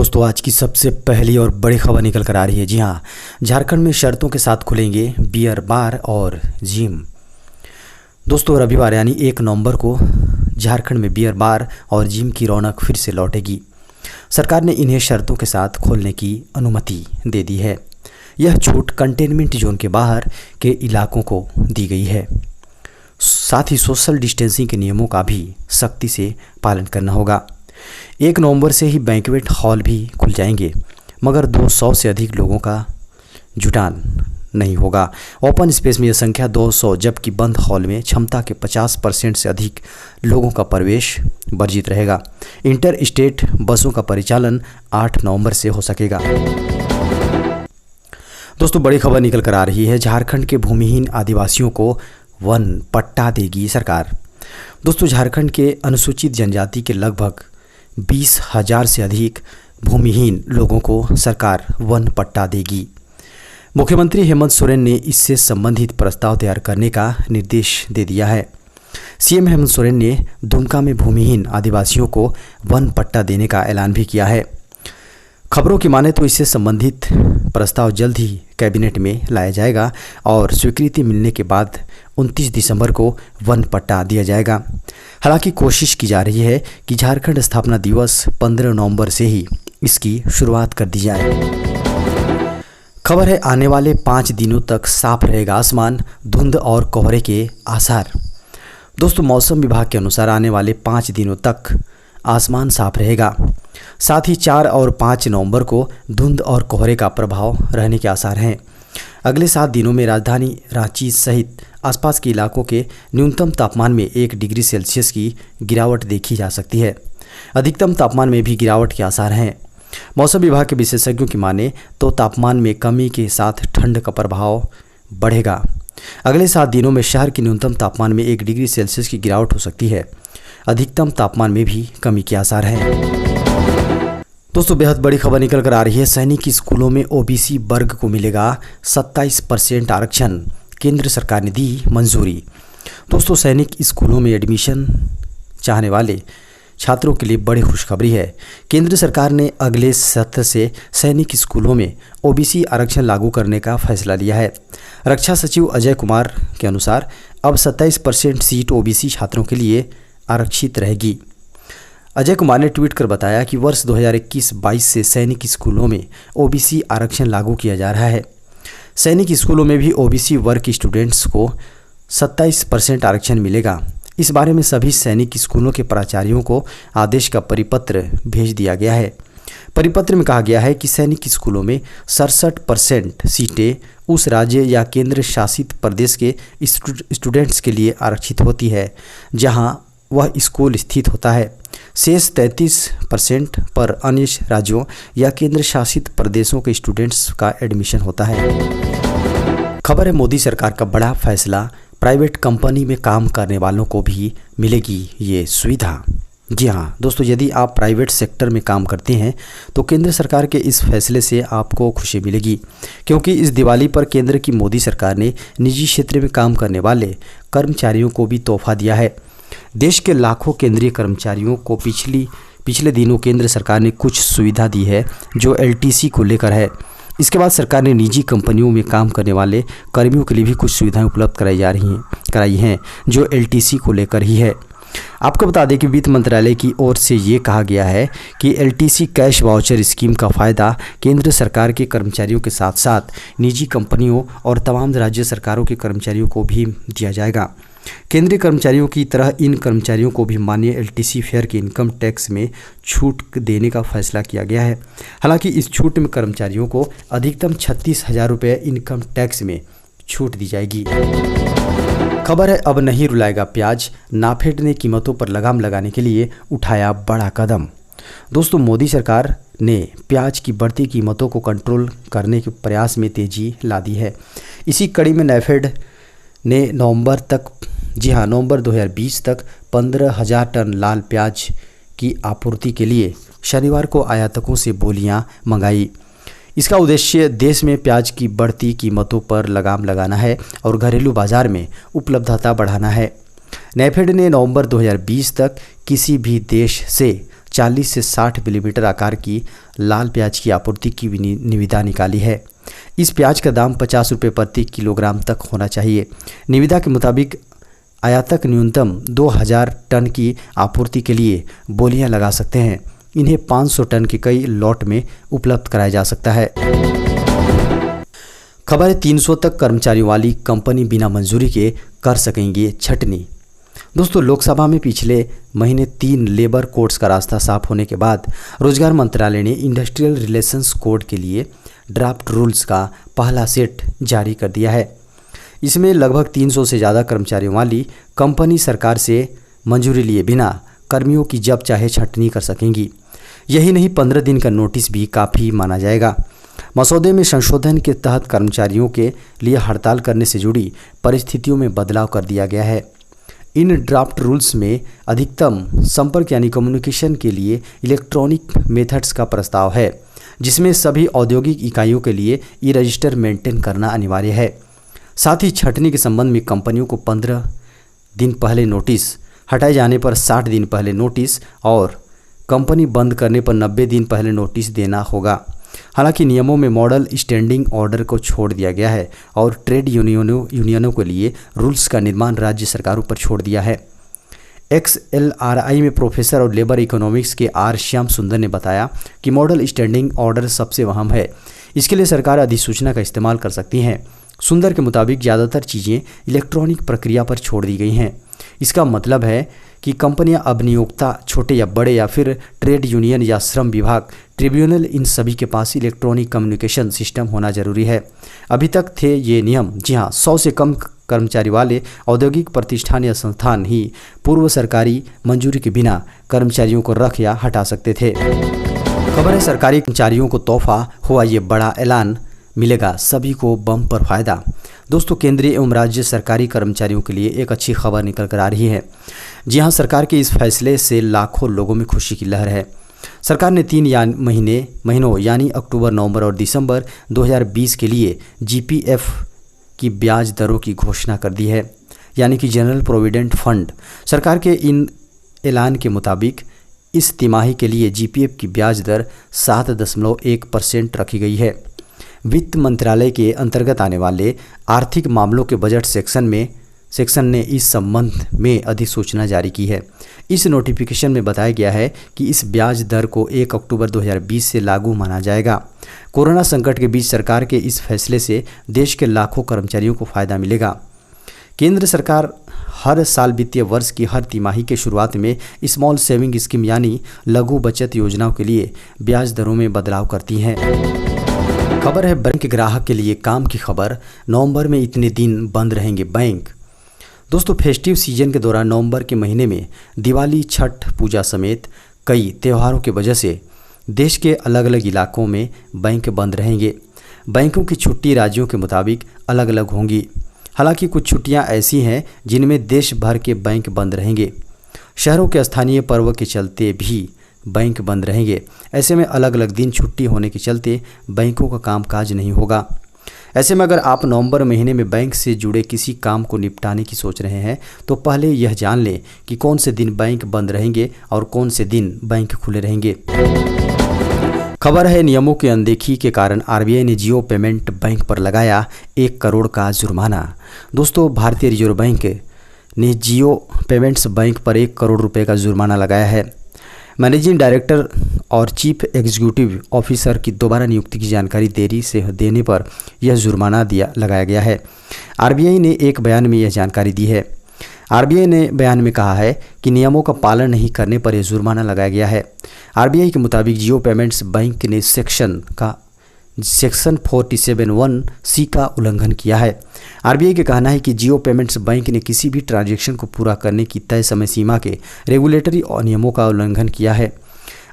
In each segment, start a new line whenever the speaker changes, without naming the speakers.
दोस्तों आज की सबसे पहली और बड़ी खबर निकल कर आ रही है। जी हाँ, झारखंड में शर्तों के साथ खुलेंगे बियर बार और जिम। दोस्तों रविवार यानी 1 नवंबर को झारखंड में बियर बार और जिम की रौनक फिर से लौटेगी। सरकार ने इन्हें शर्तों के साथ खोलने की अनुमति दे दी है। यह छूट कंटेनमेंट जोन के बाहर के इलाकों को दी गई है। साथ ही सोशल डिस्टेंसिंग के नियमों का भी सख्ती से पालन करना होगा। 1 नवंबर से ही बैंक्वेट हॉल भी खुल जाएंगे, मगर 200 से अधिक लोगों का जुटान नहीं होगा। ओपन स्पेस में यह संख्या 200 जबकि बंद हॉल में क्षमता के 50% से अधिक लोगों का प्रवेश वर्जित रहेगा। इंटर स्टेट बसों का परिचालन 8 नवंबर से हो सकेगा। दोस्तों बड़ी खबर निकल कर आ रही है। झारखंड के भूमिहीन आदिवासियों को वन पट्टा देगी सरकार। दोस्तों झारखंड के अनुसूचित जनजाति के लगभग 20,000 से अधिक भूमिहीन लोगों को सरकार वन पट्टा देगी। मुख्यमंत्री हेमंत सोरेन ने इससे संबंधित प्रस्ताव तैयार करने का निर्देश दे दिया है। सीएम हेमंत सोरेन ने दुमका में भूमिहीन आदिवासियों को वन पट्टा देने का ऐलान भी किया है। खबरों की माने तो इससे संबंधित प्रस्ताव जल्द ही कैबिनेट में लाया जाएगा और स्वीकृति मिलने के बाद 29 दिसंबर को वन पट्टा दिया जाएगा। हालांकि कोशिश की जा रही है कि झारखंड स्थापना दिवस 15 नवंबर से ही इसकी शुरुआत कर दी जाए। खबर है आने वाले 5 दिनों तक साफ रहेगा आसमान, धुंध और कोहरे के आसार। दोस्तों मौसम विभाग के अनुसार आने वाले 5 दिनों तक आसमान साफ रहेगा। साथ ही 4 और 5 नवंबर को धुंध और कोहरे का प्रभाव रहने के आसार हैं। अगले 7 दिनों में राजधानी रांची सहित आसपास के इलाकों के न्यूनतम तापमान में 1 डिग्री सेल्सियस की गिरावट देखी जा सकती है। अधिकतम तापमान में भी गिरावट के आसार हैं। मौसम विभाग के विशेषज्ञों की माने तो तापमान में कमी के साथ ठंड का प्रभाव बढ़ेगा। अगले 7 दिनों में शहर के न्यूनतम तापमान में 1 डिग्री सेल्सियस की गिरावट हो सकती है। अधिकतम तापमान में भी कमी के आसार हैं। दोस्तों बेहद बड़ी खबर निकल कर आ रही है। सैनिक स्कूलों में ओबीसी वर्ग को मिलेगा 27% आरक्षण, केंद्र सरकार ने दी मंजूरी। दोस्तों सैनिक स्कूलों में एडमिशन चाहने वाले छात्रों के लिए बड़ी खुशखबरी है। केंद्र सरकार ने अगले सत्र से सैनिक स्कूलों में ओबीसी आरक्षण लागू करने का फैसला लिया है। रक्षा सचिव अजय कुमार के अनुसार अब 27% सीट ओबीसी छात्रों के लिए आरक्षित रहेगी। अजय कुमार ने ट्वीट कर बताया कि वर्ष 2021-22 से सैनिक स्कूलों में ओबीसी आरक्षण लागू किया जा रहा है। सैनिक स्कूलों में भी ओबीसी वर्ग के स्टूडेंट्स को 27% आरक्षण मिलेगा। इस बारे में सभी सैनिक स्कूलों के प्राचार्यों को आदेश का परिपत्र भेज दिया गया है। परिपत्र में कहा गया है कि सैनिक स्कूलों में 67% सीटें उस राज्य या केंद्र शासित प्रदेश के स्टूडेंट्स के लिए आरक्षित होती है जहां वह स्कूल स्थित होता है। शेष 33% पर अन्य राज्यों या केंद्र शासित प्रदेशों के स्टूडेंट्स का एडमिशन होता है। खबर है मोदी सरकार का बड़ा फैसला, प्राइवेट कंपनी में काम करने वालों को भी मिलेगी ये सुविधा। जी हाँ दोस्तों, यदि आप प्राइवेट सेक्टर में काम करते हैं तो केंद्र सरकार के इस फैसले से आपको खुशी मिलेगी, क्योंकि इस दिवाली पर केंद्र की मोदी सरकार ने निजी क्षेत्र में काम करने वाले कर्मचारियों को भी तोहफा दिया है। देश के लाखों केंद्रीय कर्मचारियों को पिछले दिनों केंद्र सरकार ने कुछ सुविधा दी है जो एलटीसी को लेकर है। इसके बाद सरकार ने निजी कंपनियों में काम करने वाले कर्मियों के लिए भी कुछ सुविधाएं उपलब्ध कराई हैं जो एलटीसी को लेकर ही है। आपको बता दें कि वित्त मंत्रालय की ओर से ये कहा गया है कि एलटीसी कैश वाउचर स्कीम का फ़ायदा केंद्र सरकार के कर्मचारियों के साथ साथ निजी कंपनियों और तमाम राज्य सरकारों के कर्मचारियों को भी दिया जाएगा। केंद्रीय कर्मचारियों की तरह इन कर्मचारियों को भी मान्य एलटीसी फेयर के इनकम टैक्स में छूट देने का फैसला किया गया है। हालांकि इस छूट में कर्मचारियों को अधिकतम 36,000 रुपये इनकम टैक्स में छूट दी जाएगी। खबर है अब नहीं रुलाएगा प्याज, नाफेड ने कीमतों पर लगाम लगाने के लिए उठाया बड़ा कदम। दोस्तों मोदी सरकार ने प्याज की बढ़ती कीमतों को कंट्रोल करने के प्रयास में तेजी ला दी है। इसी कड़ी में नाफेड ने नवंबर 2020 तक 15,000 टन लाल प्याज की आपूर्ति के लिए शनिवार को आयातकों से बोलियां मंगाई। इसका उद्देश्य देश में प्याज की बढ़ती कीमतों पर लगाम लगाना है और घरेलू बाजार में उपलब्धता बढ़ाना है। नाफेड ने नवंबर 2020 तक किसी भी देश से 40 से 60 मिलीमीटर आकार की लाल प्याज की आपूर्ति की निविदा निकाली है। इस प्याज का दाम 50 रुपये प्रति किलोग्राम तक होना चाहिए। निविदा के मुताबिक आयातक न्यूनतम 2000 टन की आपूर्ति के लिए बोलियां लगा सकते हैं। इन्हें 500 टन के कई लॉट में उपलब्ध कराया जा सकता है। खबर है 300 तक कर्मचारियों वाली कंपनी बिना मंजूरी के कर सकेंगे छटनी। दोस्तों, लोकसभा में पिछले महीने 3 लेबर कोड्स का रास्ता साफ होने के बाद रोजगार मंत्रालय ने इंडस्ट्रियल रिलेशंस कोड के लिए ड्राफ्ट रूल्स का पहला सेट जारी कर दिया है। इसमें लगभग 300 से ज़्यादा कर्मचारियों वाली कंपनी सरकार से मंजूरी लिए बिना कर्मियों की जब चाहे छटनी कर सकेंगी। यही नहीं, 15 दिन का नोटिस भी काफ़ी माना जाएगा। मसौदे में संशोधन के तहत कर्मचारियों के लिए हड़ताल करने से जुड़ी परिस्थितियों में बदलाव कर दिया गया है। इन ड्राफ्ट रूल्स में अधिकतम संपर्क यानी कम्युनिकेशन के लिए इलेक्ट्रॉनिक मेथड्स का प्रस्ताव है, जिसमें सभी औद्योगिक इकाइयों के लिए ई रजिस्टर मेंटेन करना अनिवार्य है। साथ ही छटनी के संबंध में कंपनियों को 15 दिन पहले नोटिस, हटाए जाने पर 60 दिन पहले नोटिस और कंपनी बंद करने पर 90 दिन पहले नोटिस देना होगा। हालांकि नियमों में मॉडल स्टैंडिंग ऑर्डर को छोड़ दिया गया है और ट्रेड यूनियनों के लिए रूल्स का निर्माण राज्य सरकारों पर छोड़ दिया है। XLRI में प्रोफेसर और लेबर इकोनॉमिक्स के R श्याम सुंदर ने बताया कि मॉडल स्टैंडिंग ऑर्डर सबसे अहम है। इसके लिए सरकार अधिसूचना का इस्तेमाल कर सकती हैं। सुंदर के मुताबिक ज़्यादातर चीज़ें इलेक्ट्रॉनिक प्रक्रिया पर छोड़ दी गई हैं। इसका मतलब है कि कंपनियां अब नियोक्ता, छोटे या बड़े, या फिर ट्रेड यूनियन या श्रम विभाग, ट्रिब्यूनल, इन सभी के पास इलेक्ट्रॉनिक कम्युनिकेशन सिस्टम होना जरूरी है। अभी तक थे ये नियम, जी हाँ, 100 से कम कर्मचारी वाले औद्योगिक प्रतिष्ठान या संस्थान ही पूर्व सरकारी मंजूरी के बिना कर्मचारियों को रख या हटा सकते थे। खबर है सरकारी कर्मचारियों को तोहफा हुआ ये बड़ा ऐलान, मिलेगा सभी को बम्पर फायदा। दोस्तों, केंद्रीय एवं राज्य सरकारी कर्मचारियों के लिए एक अच्छी खबर निकल कर आ रही है। जी हाँ, सरकार के इस फैसले से लाखों लोगों में खुशी की लहर है। सरकार ने 3 महीनों यानी अक्टूबर, नवंबर और दिसंबर 2020 के लिए GPF की ब्याज दरों की घोषणा कर दी है, यानी कि जनरल प्रोविडेंट फंड। सरकार के इन ऐलान के मुताबिक इस तिमाही के लिए GPF की ब्याज दर 7.1% रखी गई है। वित्त मंत्रालय के अंतर्गत आने वाले आर्थिक मामलों के बजट सेक्शन ने इस संबंध में अधिसूचना जारी की है। इस नोटिफिकेशन में बताया गया है कि इस ब्याज दर को 1 अक्टूबर 2020 से लागू माना जाएगा। कोरोना संकट के बीच सरकार के इस फैसले से देश के लाखों कर्मचारियों को फायदा मिलेगा। केंद्र सरकार हर साल वित्तीय वर्ष की हर तिमाही के शुरुआत में स्मॉल सेविंग स्कीम यानी लघु बचत योजनाओं के लिए ब्याज दरों में बदलाव करती हैं। खबर है बैंक ग्राहक के लिए काम की खबर, नवंबर में इतने दिन बंद रहेंगे बैंक। दोस्तों, फेस्टिव सीजन के दौरान नवंबर के महीने में दिवाली, छठ पूजा समेत कई त्योहारों की वजह से देश के अलग अलग इलाकों में बैंक बंद रहेंगे। बैंकों की छुट्टी राज्यों के मुताबिक अलग अलग होंगी। हालांकि कुछ छुट्टियां ऐसी हैं जिनमें देश भर के बैंक बंद रहेंगे। शहरों के स्थानीय पर्व के चलते भी बैंक बंद रहेंगे। ऐसे में अलग अलग दिन छुट्टी होने के चलते बैंकों का कामकाज नहीं होगा। ऐसे में अगर आप नवंबर महीने में बैंक से जुड़े किसी काम को निपटाने की सोच रहे हैं तो पहले यह जान लें कि कौन से दिन बैंक बंद रहेंगे और कौन से दिन बैंक खुले रहेंगे। खबर है नियमों की अनदेखी के कारण RBI ने जियो पेमेंट बैंक पर लगाया 1 करोड़ का जुर्माना। दोस्तों, भारतीय रिजर्व बैंक ने जियो पेमेंट्स बैंक पर 1 करोड़ रुपए का जुर्माना लगाया है। मैनेजिंग डायरेक्टर और चीफ एग्जीक्यूटिव ऑफिसर की दोबारा नियुक्ति की जानकारी देरी से देने पर यह जुर्माना लगाया गया है। RBI ने एक बयान में यह जानकारी दी है। RBI ने बयान में कहा है कि नियमों का पालन नहीं करने पर यह जुर्माना लगाया गया है। RBI के मुताबिक जियो पेमेंट्स बैंक ने सेक्शन 47(1)(c) का उल्लंघन किया है। RBI का कहना है कि जियो पेमेंट्स बैंक ने किसी भी ट्रांजैक्शन को पूरा करने की तय समय सीमा के रेगुलेटरी नियमों का उल्लंघन किया है।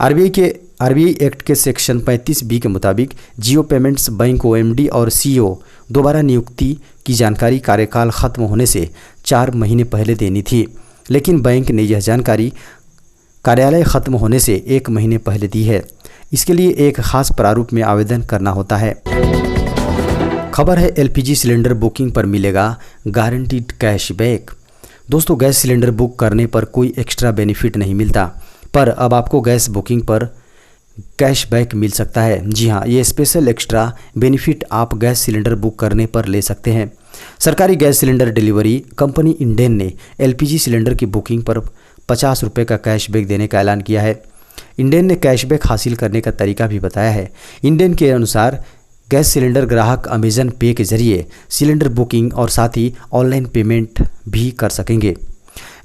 RBI एक्ट के सेक्शन 35B के मुताबिक जियो पेमेंट्स बैंक को MD और CEO दोबारा नियुक्ति की जानकारी कार्यकाल खत्म होने से 4 महीने पहले देनी थी, लेकिन बैंक ने यह जानकारी कार्यालय खत्म होने से 1 महीने पहले दी है। इसके लिए एक खास प्रारूप में आवेदन करना होता है। खबर है LPG सिलेंडर बुकिंग पर मिलेगा गारंटीड कैशबैक। दोस्तों, गैस सिलेंडर बुक करने पर कोई एक्स्ट्रा बेनिफिट नहीं मिलता, पर अब आपको गैस बुकिंग पर कैशबैक मिल सकता है। जी हाँ, ये स्पेशल एक्स्ट्रा बेनिफिट आप गैस सिलेंडर बुक करने पर ले सकते हैं। सरकारी gas cylinder delivery company Indane ने LPG सिलेंडर की बुकिंग पर 50 रुपये का कैशबैक देने का ऐलान किया है। इंडेन ने कैशबैक हासिल करने का तरीका भी बताया है। इंडेन के अनुसार गैस सिलेंडर ग्राहक अमेजन पे के जरिए सिलेंडर बुकिंग और साथ ही ऑनलाइन पेमेंट भी कर सकेंगे।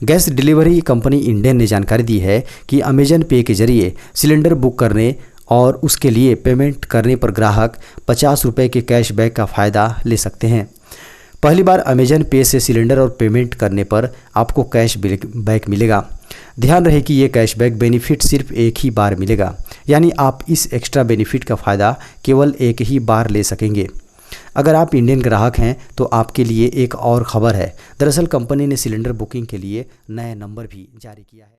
गैस डिलीवरी कंपनी इंडेन ने जानकारी दी है कि अमेजन पे के जरिए सिलेंडर बुक करने और उसके लिए पेमेंट करने पर ग्राहक 50 रुपये के कैशबैक का फ़ायदा ले सकते हैं। पहली बार अमेजन पे से सिलेंडर और पेमेंट करने पर आपको कैशबैक मिलेगा। ध्यान रहे कि ये कैशबैक बेनिफिट सिर्फ एक ही बार मिलेगा, यानी आप इस एक्स्ट्रा बेनिफिट का फ़ायदा केवल एक ही बार ले सकेंगे। अगर आप इंडियन ग्राहक हैं तो आपके लिए एक और ख़बर है। दरअसल कंपनी ने सिलेंडर बुकिंग के लिए नया नंबर भी जारी किया है।